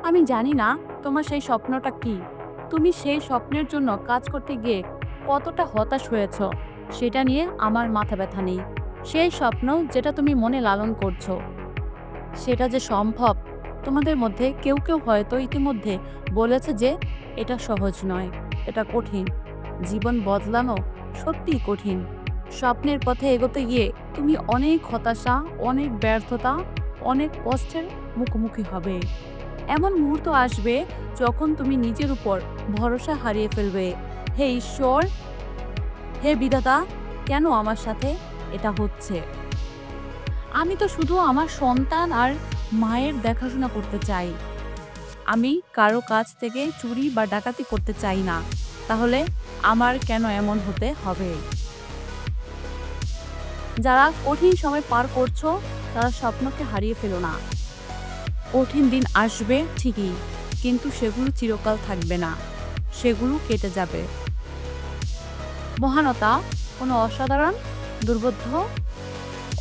আমি জানি না তোমার সেই স্বপ্নটা কি। তুমি সেই স্বপ্নের জন্য কাজ করতে গিয়ে কতটা হতাশ হয়েছ সেটা নিয়ে আমার মাথা ব্যথা নেই। সেই স্বপ্ন যেটা তুমি মনে লালন করছো সেটা যে সম্ভব, তোমাদের মধ্যে কেউ কেউ হয়তো ইতিমধ্যে বলেছে যে এটা সহজ নয়, এটা কঠিন। জীবন বদলানো সত্যিই কঠিন। স্বপ্নের পথে এগোতে গিয়ে তুমি অনেক হতাশা, অনেক ব্যর্থতা, অনেক কষ্টের মুখোমুখি হবে। এমন মুহূর্ত আসবে যখন তুমি নিজের উপর ভরসা হারিয়ে ফেলবে। হে ঈশ্বর, হে বিধাতা, কেন আমার সাথে এটা হচ্ছে? আমি তো শুধু আমার সন্তান আর মায়ের দেখাশোনা করতে চাই। আমি কারো কাছ থেকে চুরি বা ডাকাতি করতে চাই না। তাহলে আমার কেন এমন হতে হবে? যারা কঠিন সময় পার করছো তারা স্বপ্নকে হারিয়ে ফেলো না। কঠিন দিন আসবে ঠিকই, কিন্তু সেগুলো চিরকাল থাকবে না, সেগুলো কেটে যাবে। মহানতা কোনো অসাধারণ, দুর্বোধ্য,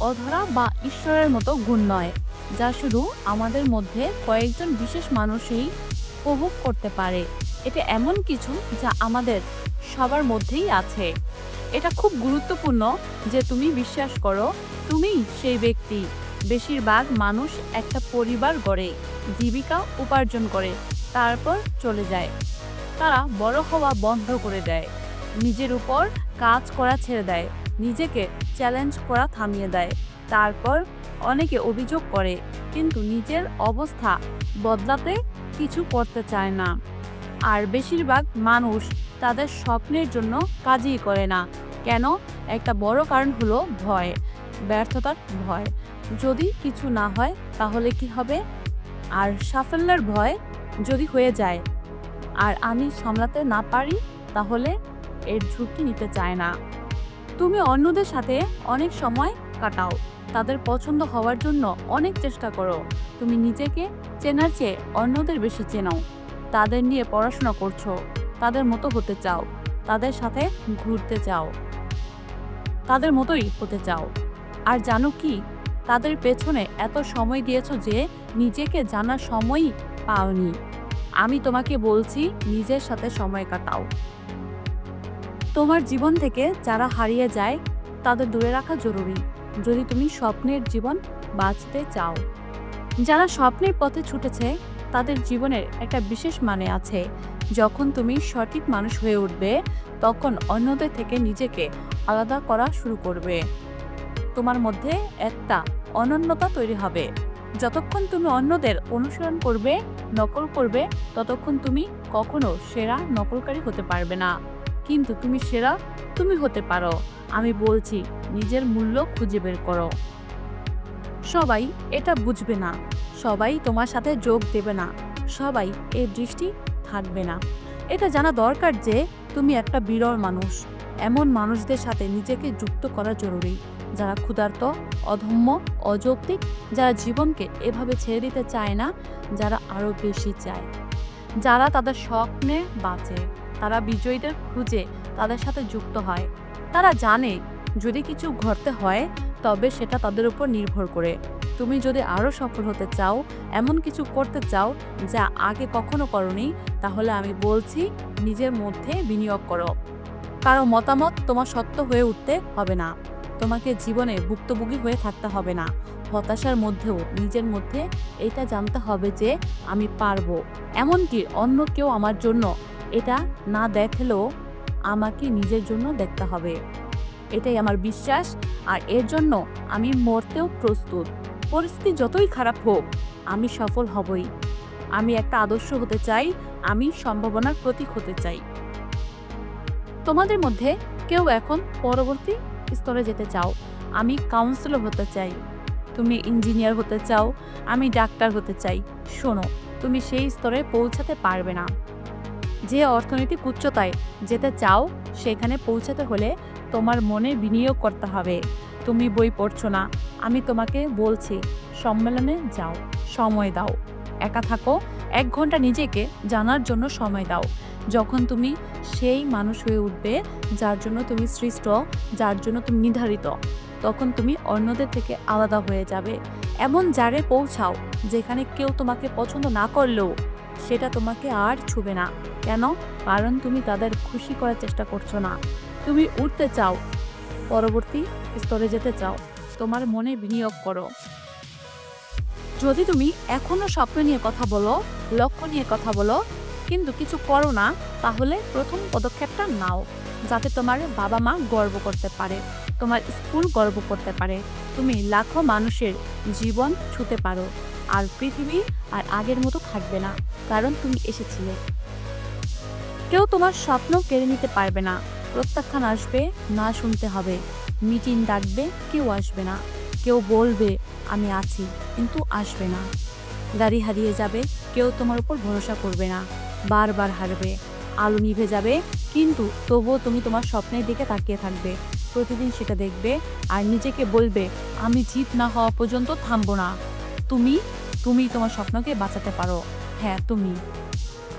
অধরা বা ঈশ্বরের মতো গুণ নয়, যা শুধু আমাদের মধ্যে কয়েকজন বিশেষ মানুষই উপভোগ করতে পারে। এটা এমন কিছু যা আমাদের সবার মধ্যেই আছে। এটা খুব গুরুত্বপূর্ণ যে তুমি বিশ্বাস করো তুমি সেই ব্যক্তি। বেশিরভাগ মানুষ একটা পরিবার গড়ে, জীবিকা উপার্জন করে, তারপর চলে যায়। তারা বড় হওয়া বন্ধ করে দেয়, নিজের উপর কাজ করা ছেড়ে দেয়, নিজেকে চ্যালেঞ্জ করা থামিয়ে দেয়। তারপর অনেকে অভিযোগ করে কিন্তু নিজের অবস্থা বদলাতে কিছু করতে চায় না। আর বেশিরভাগ মানুষ তাদের স্বপ্নের জন্য কাজই করে না। কেন? একটা বড় কারণ হলো ভয়, ব্যর্থতার ভয়। যদি কিছু না হয় তাহলে কি হবে? আর সাফল্যের ভয়, যদি হয়ে যায় আর আমি সামলাতে না পারি তাহলে এর ঝুঁকি নিতে চায় না। তুমি অন্যদের সাথে অনেক সময় কাটাও, তাদের পছন্দ হওয়ার জন্য অনেক চেষ্টা করো। তুমি নিজেকে চেনার চেয়ে অন্যদের বেশি চেনো। তাদের নিয়ে পড়াশোনা করছো, তাদের মতো হতে চাও, তাদের সাথে ঘুরতে চাও, তাদের মতোই হতে চাও। আর জানো কি, তাদের পেছনে এত সময় দিয়েছো যে নিজেকে জানার সময়ই পাওনি। আমি তোমাকে বলছি, নিজের সাথে সময় কাটাও। তোমার জীবন থেকে যারা হারিয়ে যায় তাদের দূরে রাখা জরুরি, যদি তুমি স্বপ্নের জীবন বাঁচতে চাও। যারা স্বপ্নের পথে ছুটেছে তাদের জীবনের একটা বিশেষ মানে আছে। যখন তুমি সঠিক মানুষ হয়ে উঠবে তখন অন্যদের থেকে নিজেকে আলাদা করা শুরু করবে। তোমার মধ্যে একটা অনন্যতা তৈরি হবে। যতক্ষণ তুমি অন্যদের অনুসরণ করবে, নকল করবে, ততক্ষণ তুমি কখনো সেরা নকলকারী হতে পারবে না। কিন্তু তুমি সেরা তুমি হতে পারো। আমি বলছি, নিজের মূল্য খুঁজে বের করো। সবাই এটা বুঝবে না, সবাই তোমার সাথে যোগ দেবে না, সবাই এই দৃষ্টি থাকবে না। এটা জানা দরকার যে তুমি একটা বিরল মানুষ। এমন মানুষদের সাথে নিজেকে যুক্ত করা জরুরি, যারা ক্ষুধার্ত, অধম্য, অযৌক্তিক, যারা জীবনকে এভাবে ছেড়ে দিতে চায় না, যারা আরো বেশি চায়, যারা তাদের স্বপ্নে বাঁচে, তারা বিজয়ীদের খুঁজে তাদের সাথে যুক্ত হয়। তারা জানে যদি কিছু ঘটতে হয় তবে সেটা তাদের উপর নির্ভর করে। তুমি যদি আরো সফল হতে চাও, এমন কিছু করতে চাও যা আগে কখনো করনি, তাহলে আমি বলছি নিজের মধ্যে বিনিয়োগ করো। কারো মতামত তোমার সত্য হয়ে উঠতে হবে না। তোমাকে জীবনে ভুক্তভোগী হয়ে থাকতে হবে না। হতাশার মধ্যেও নিজের মধ্যে এটা জানতে হবে যে আমি পারবো। এমনকি অন্য কেউ আমার জন্য এটা না দেখলেও আমাকে নিজের জন্য দেখতে হবে। এটাই আমার বিশ্বাস, আর এর জন্য আমি মরতেও প্রস্তুত। পরিস্থিতি যতই খারাপ হোক, আমি সফল হবই। আমি একটা আদর্শ হতে চাই, আমি সম্ভাবনার প্রতীক হতে চাই। তোমাদের মধ্যে কেউ এখন পরবর্তী স্তরে যেতে চাও, আমি কাউন্সিলর হতে চাই। তুমি ইঞ্জিনিয়ার হতে চাও, আমি ডাক্তার হতে চাই। শোনো, তুমি সেই স্তরে পৌঁছাতে পারবে না। যে অর্থনৈতিক উচ্চতায় যেতে চাও সেখানে পৌঁছাতে হলে তোমার মনে বিনিয়োগ করতে হবে। তুমি বই পড়ছো না, আমি তোমাকে বলছি সম্মেলনে যাও, সময় দাও, একা থাকো, 1 ঘন্টা নিজেকে জানার জন্য সময় দাও। যখন তুমি সেই মানুষ হয়ে উঠবে যার জন্য তুমি সৃষ্ট, যার জন্য তুমি নির্ধারিত, তখন তুমি অন্যদের থেকে আলাদা হয়ে যাবে। এমন জায়গায় পৌঁছাও যেখানে কেউ তোমাকে পছন্দ না করলেও সেটা তোমাকে আর ছুবে না। কেন? কারণ তুমি তাদের খুশি করার চেষ্টা করছো না। তুমি উঠতে চাও, পরবর্তী স্তরে যেতে চাও। তোমার মনে বিনিয়োগ করো। যদি তুমি এখনো স্বপ্ন নিয়ে কথা বলো, লক্ষ্য নিয়ে কথা বলো, কিন্তু কিছু করো না, তাহলে প্রথম পদক্ষেপটা নাও, যাতে তোমার বাবা মা গর্ব করতে পারে, তোমার স্কুল গর্ব করতে পারে, তুমি লাখো মানুষের জীবন ছুঁতে পারো। আর পৃথিবী আর আগের মতো থাকবে না, কারণ তুমি এসেছিলে। কেউ তোমার স্বপ্ন কেড়ে নিতে পারবে না। প্রত্যাখ্যান আসবে, না শুনতে হবে। মিটিং ডাকবে, কেউ আসবে না। কেউ বলবে আমি আছি, কিন্তু আসবে না। গাড়ি হারিয়ে যাবে, কেউ তোমার উপর ভরসা করবে না, বারবার হারবে। আলো নিভে যাবে, কিন্তু তবুও তুমি তোমার স্বপ্নের দিকে তাকিয়ে থাকবে। প্রতিদিন সেটা দেখবে আর নিজেকে বলবে আমি জিত না হওয়া পর্যন্ত থামবো না। তুমি তুমি তোমার স্বপ্নকে বাঁচাতে পারো। হ্যাঁ, তুমি।